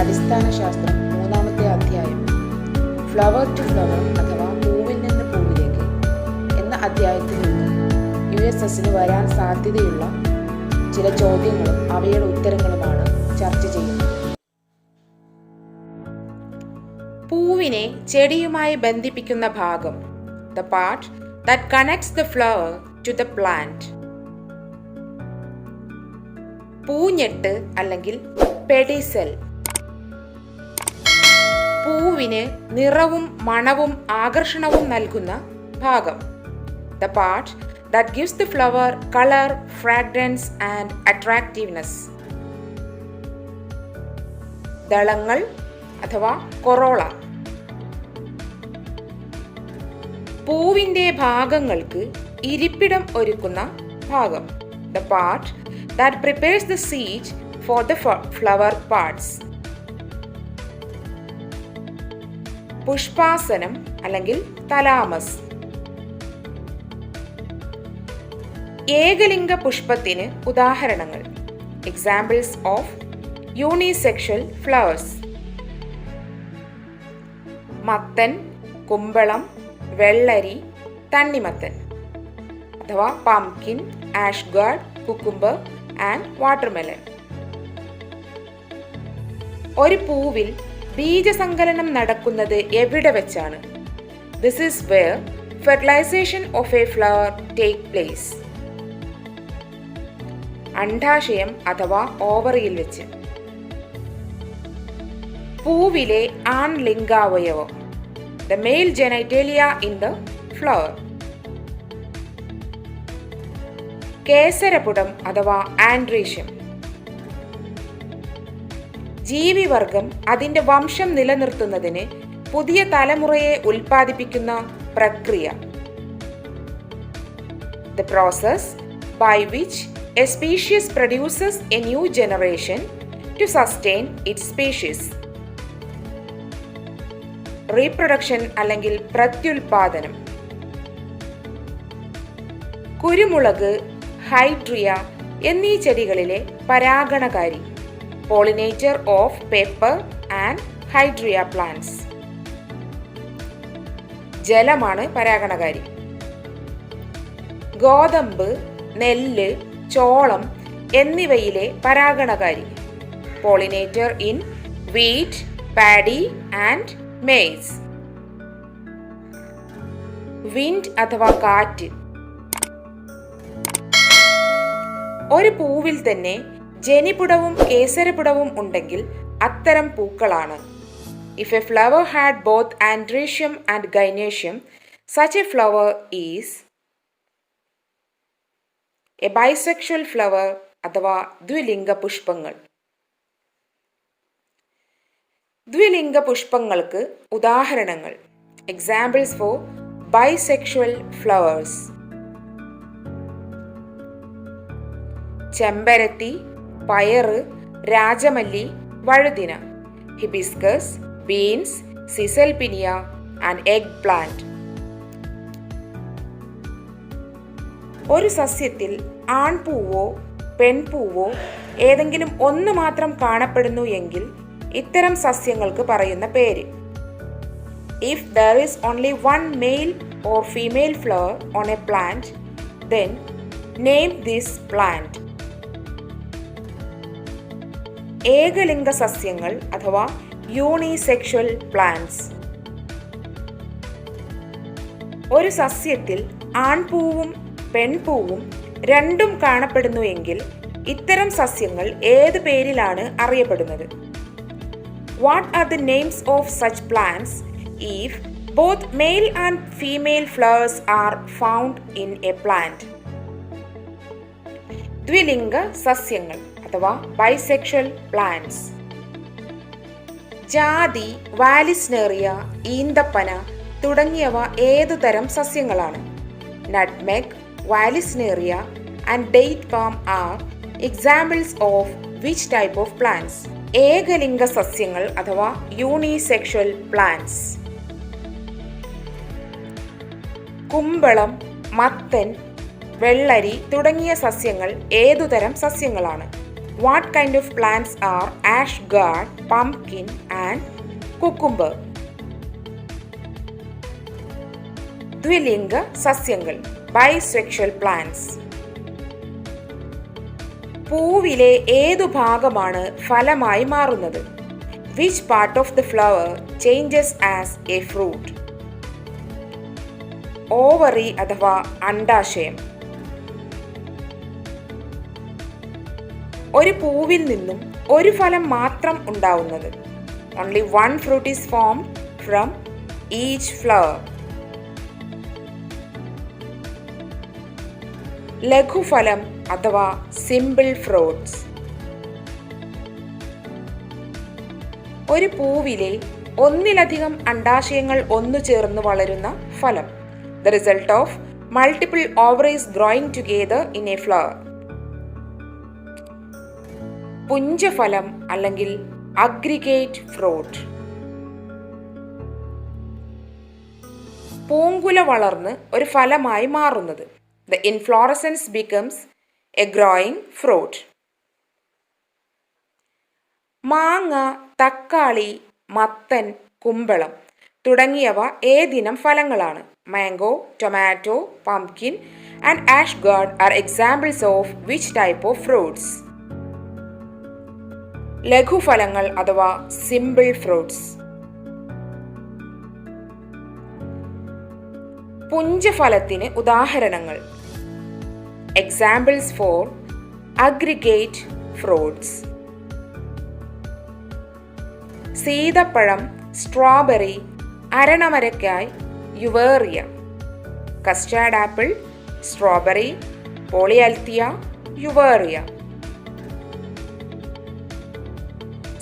അടിസ്ഥാന ശാസ്ത്രം 3-ാമത്തെ അധ്യായം ഫ്ലവർ ടു ഫ്ലവർ അഥവാ പൂവിൽ നിന്ന് പൂവിലേക്ക് എന്ന അധ്യായത്തിൽ നിന്നും USSന് വരാൻ സാധ്യതയുള്ള ചില ചോദ്യങ്ങളും അവയുടെ ഉത്തരങ്ങളുമാണ് ചർച്ച ചെയ്യുന്നത്. പൂവിനെ ചെടിയുമായി ബന്ധിപ്പിക്കുന്ന ഭാഗം, the part that connects the flower to the plant. പൂഞ്ഞെട്ട് അല്ലെങ്കിൽ പെഡിസെൽ. പൂവിന് നിറവും മണവും ആകർഷണവും നൽകുന്ന ഭാഗം, the part that gives the flower color, fragrance and attractiveness. ദളങ്ങൾ അഥവാ കൊറോള. പൂവിൻ്റെ ഭാഗങ്ങൾക്ക് ഇരിപ്പിടം ഒരുക്കുന്ന ഭാഗം, the part that prepares the seed for the flower parts. പുഷ്പാസനം അല്ലെങ്കിൽ തലാമസ്. ഏകലിംഗ പുഷ്പത്തിന് ഉദാഹരണങ്ങൾ, എക്സാമ്പിൾസ് ഓഫ് യൂണിസെക്ഷൽ ഫ്ലവേഴ്സ്: മത്തൻ, കുമ്പളം, വെള്ളരി, തണ്ണിമത്തൻ അഥവാ പംകിൻ, ആഷ്ഗാർഡ്, കുക്കുംബർ ആൻഡ് വാട്ടർമെലൻ. ഒരു പൂവിൽ ബീജസങ്കലനം നടക്കുന്നത് എവിടെ വെച്ചാണ്? This is where fertilization of a flower take place. അണ്ഡാശയം അഥവാ ഓവറിയിൽ വെച്ച്. പൂവിലെ ആൺലിംഗാവയവം, the male genitalia in the flower. കേസരപുടം അഥവാ ആൻഡ്രീഷ്യം. ജീവിവർഗം അതിൻ്റെ വംശം നിലനിർത്തുന്നതിന് പുതിയ തലമുറയെ ഉൽപ്പാദിപ്പിക്കുന്ന പ്രക്രിയ, the process by which a species produces a new generation to sustain its species. Reproduction അല്ലെങ്കിൽ പ്രത്യുൽപാദനം. കുരുമുളക്, ഹൈഡ്രിയ എന്നീ ചെടികളിലെ പരാഗണകാരി, pollinator of pepper and hydrilla plants. ജലമാണ് പരാഗണകാരി. ഗോതമ്പ്, നെല്ല്, ചോളം എന്നിവയിലെ പരാഗണകാരി, pollinator in wheat, paddy and maize. Wind അഥവാ കാറ്റ്. ഒരു പൂവിൽ തന്നെ ജനിപുടവും കേസരപുടവും ഉണ്ടെങ്കിൽ അത്തരം പൂക്കളാണ്. If a flower had both androecium and gynoecium, such a flower is a bisexual flower അഥവാ ദ്വിലിംഗ പുഷ്പങ്ങൾ. ദ്വിലിംഗ പുഷ്പങ്ങൾക്ക് ഉദാഹരണങ്ങൾ, എക്സാമ്പിൾസ് ഫോർ ബൈസെക്ഷുവൽ ഫ്ലവേഴ്സ്: ചെമ്പരത്തി, പയറ്, രാജമല്ലി, വഴുതിന, hibiscus, beans, caesalpinia and egg plant. ഒരു സസ്യത്തിൽ ആൺപൂവോ പെൺപൂവോ ഏതെങ്കിലും ഒന്ന് മാത്രം കാണപ്പെടുന്നു എങ്കിൽ ഇത്തരം സസ്യങ്ങൾക്ക് പറയുന്ന പേര്. If there is only one male or female flower on a plant, then name this plant. ഏകലിംഗ സസ്യങ്ങൾ അഥവാ യൂണിസെക്ഷൽ പ്ലാന്റ്സ്. ഒരു സസ്യത്തിൽ ആൺപൂവും പെൺപൂവും രണ്ടും കാണപ്പെടുന്നു എങ്കിൽ ഇത്തരം സസ്യങ്ങൾ ഏത് പേരിലാണ് അറിയപ്പെടുന്നത്? What are the names of such plants if both male and female flowers are found in a plant? ദ്വിലിംഗ സസ്യങ്ങൾ അഥവാ ബൈസെക്ഷൽ പ്ലാന്റ്സ്. ജാതി, വാലിസ്നേറിയ, ഈന്തപ്പന തുടങ്ങിയവ ഏതുതരം സസ്യങ്ങളാണ്? Nutmeg, vallisneria and date palm are examples of which type of plants? ഏകലിംഗ സസ്യങ്ങൾ അഥവാ യൂണിസെക്ഷൽ പ്ലാന്റ്സ്. കുമ്പളം, മത്തൻ, വെള്ളരി തുടങ്ങിയ സസ്യങ്ങൾ ഏതുതരം സസ്യങ്ങളാണ്? What kind of plants are ash gourd, pumpkin and cucumber? ദ്വിലിംഗ സസ്യങ്ങൾ, ബൈസെക്ഷൽ പ്ലാന്റ്സ്. പൂവിലെ ഏതു ഭാഗമാണ് ഫലമായി മാറുന്നത്? Which part of the flower changes as a fruit? Ovary അഥവാ അണ്ഡാശയം. ഒരു പൂവിൽ നിന്നും ഒരു ഫലം മാത്രം ഉണ്ടാവുന്നത്. Only one fruit is formed from each flower. ലഘുഫലം അഥവാ സിമ്പിൾ ഫ്രൂട്ട്സ്. ഒരു പൂവിലെ ഒന്നിലധികം അണ്ഡാശയങ്ങൾ ഒന്നുചേർന്ന് വളരുന്ന ഫലം. The result of multiple ovaries growing together in a flower. പുഞ്ചഫലം അല്ലെങ്കിൽ അഗ്രിഗേറ്റ് ഫ്രൂട്ട്. പൂങ്കുല വളർന്ന് ഒരു ഫലമായി മാറുന്നത്. The inflorescence becomes a growing fruit. മാങ്ങ, തക്കാളി, മത്തൻ, കുമ്പളം തുടങ്ങിയവ ഏതിനം ഫലങ്ങളാണ്? Mango, tomato, pumpkin and ash gourd are examples of which type of fruits? ലഘുഫലങ്ങൾ അഥവാ സിമ്പിൾ ഫ്രൂട്ട്സ്. പുഞ്ചഫലത്തിന് ഉദാഹരണങ്ങൾ. Examples for aggregate fruits. സീതപ്പഴം, സ്ട്രോബെറി, അരണമരക്കായ്, uvaria. Custard apple, strawberry, polyalthia, uvaria.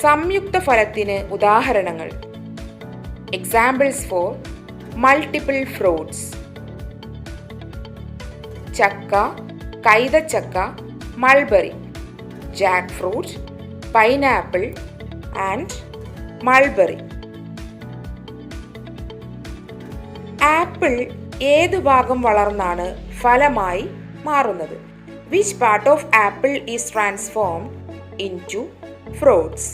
സംയുക്ത ഫലത്തിന് ഉദാഹരണങ്ങൾ. Examples for multiple fruits. ചക്ക, കൈതച്ചക്ക, mulberry, jack fruit, pineapple and mulberry. Apple ഏതു ഭാഗം വളർന്നാണ് ഫലമായി മാറുന്നത്? Which part of apple is transformed into fruits?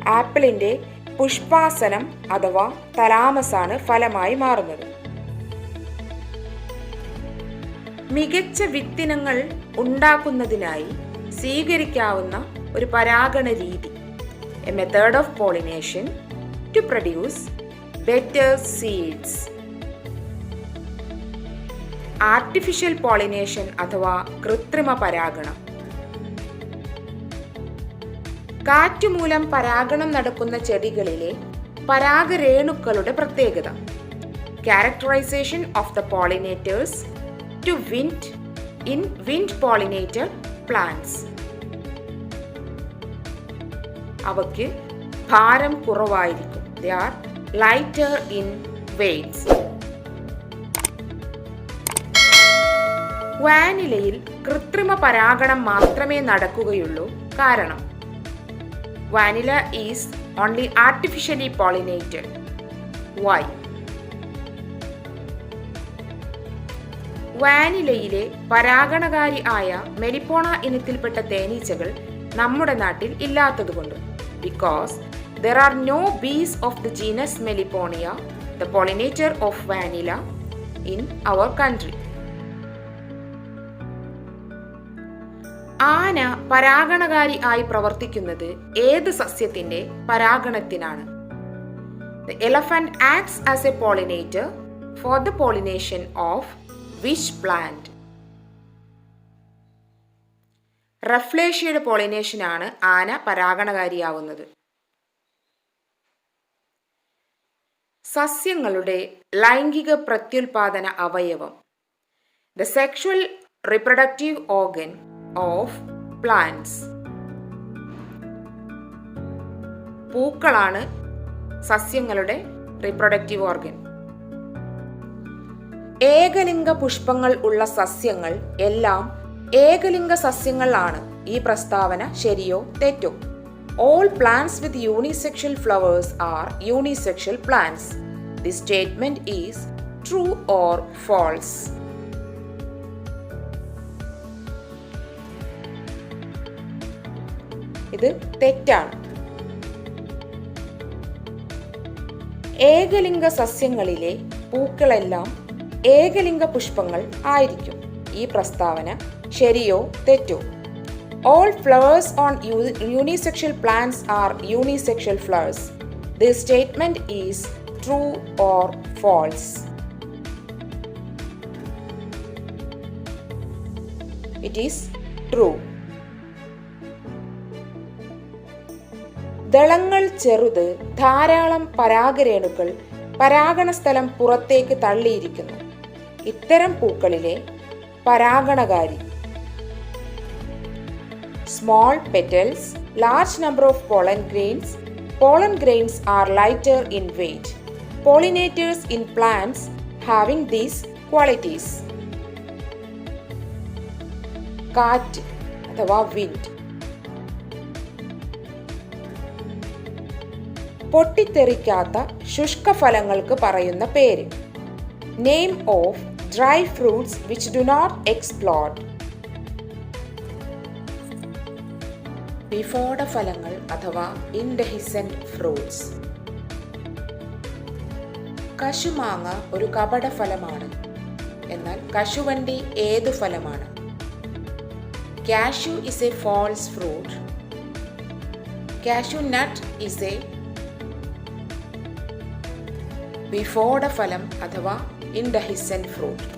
ആപ്പിളിന്റെ പുഷ്പാസനം അഥവാ തലാമസാണ് ഫലമായി മാറുന്നത്. മികച്ച വിത്തിനങ്ങൾ ഉണ്ടാക്കുന്നതിനായി സ്വീകരിക്കാവുന്ന ഒരു പരാഗണ രീതി. A method of pollination to produce better seeds. Artificial pollination അഥവാ കൃത്രിമ പരാഗണം. കാറ്റുമൂലം പരാഗണം നടക്കുന്ന ചെടികളിലെ പരാഗരേണുക്കളുടെ പ്രത്യേകത. Characterization of the pollinators to wind pollinated plants. അവയ്ക്ക് ഭാരം കുറവായിരിക്കും. They are lighter in weight. വാനിലയിൽ കൃത്രിമ പരാഗണം മാത്രമേ നടക്കുകയുള്ളൂ. കാരണം vanilla is only artificially pollinated. Why? വാനിലയിലെ പരാഗണകാരി ആയ മെലിപ്പോണ ഇനത്തിൽപ്പെട്ട തേനീച്ചകൾ നമ്മുടെ നാട്ടിൽ ഇല്ലാത്തതുകൊണ്ട്. Because there are no bees of the genus Meliponia, the pollinator of vanilla, in our country. ആന പരാഗണകാരി ആയി പ്രവർത്തിക്കുന്നത് ഏത് സസ്യത്തിന്റെ പരാഗണത്തിനാണ്? The elephant acts as a pollinator for the pollination of which plant? റഫ്ലേഷ്യയുടെ പോളിനേഷനാണ് ആന പരാഗണകാരിയാവുന്നത്. സസ്യങ്ങളുടെ ലൈംഗിക പ്രത്യുൽപാദന അവയവം. The sexual reproductive organ of plants. പൂക്കളാണ് സസ്യങ്ങളുടെ റീപ്രൊഡക്റ്റീവ് ഓർഗൻ. ഏകലിംഗ പുഷ്പങ്ങൾ ഉള്ള സസ്യങ്ങൾ എല്ലാം ഏകലിംഗ സസ്യങ്ങളാണ്. ഈ പ്രസ്താവന ശരിയോ തെറ്റോ? All plants with unisexual flowers are unisexual plants. This statement is true or false? ഇത് തെറ്റാണ്. ഏകലിംഗ സസ്യങ്ങളിലെ പൂക്കളെല്ലാം ഏകലിംഗ പുഷ്പങ്ങൾ ആയിരിക്കും. ഈ പ്രസ്താവന ശരിയോ തെറ്റോ? All flowers on unisexual plants are unisexual flowers. This statement is true or false? It is true. ദളങ്ങൾ ചെറുത്, ധാരാളം പരാഗരേണുക്കൾ പരാഗണസ്ഥലം പുറത്തേക്ക് തള്ളിയിരിക്കുന്നു. ഇത്തരം പൂക്കളിലെ പരാഗണകാരി. Small petals, large number of pollen grains. Pollen grains are lighter in weight. Pollinators in plants having these qualities. കാറ്റ് അഥവാ wind. പൊട്ടിത്തെറിക്കാത്ത ശുഷ്കഫലങ്ങൾക്ക് പറയുന്ന പേര്. Name of dry fruits which do not explode. വിഫോടഫലങ്ങൾ അഥവാ ഇൻഡെഹിസെന്റ് ഫ്രൂട്ട്സ്. കശുമാങ്ങ ഒരു കപടഫലമാണ്. എന്നാൽ കശുവണ്ടി ഏതു ഫലമാണ്? Cashew is a false fruit. Cashew nut is a വിഫോടഫലം അഥവാ ഇൻഡെഹിസെന്റ് ഫ്രൂട്ട്.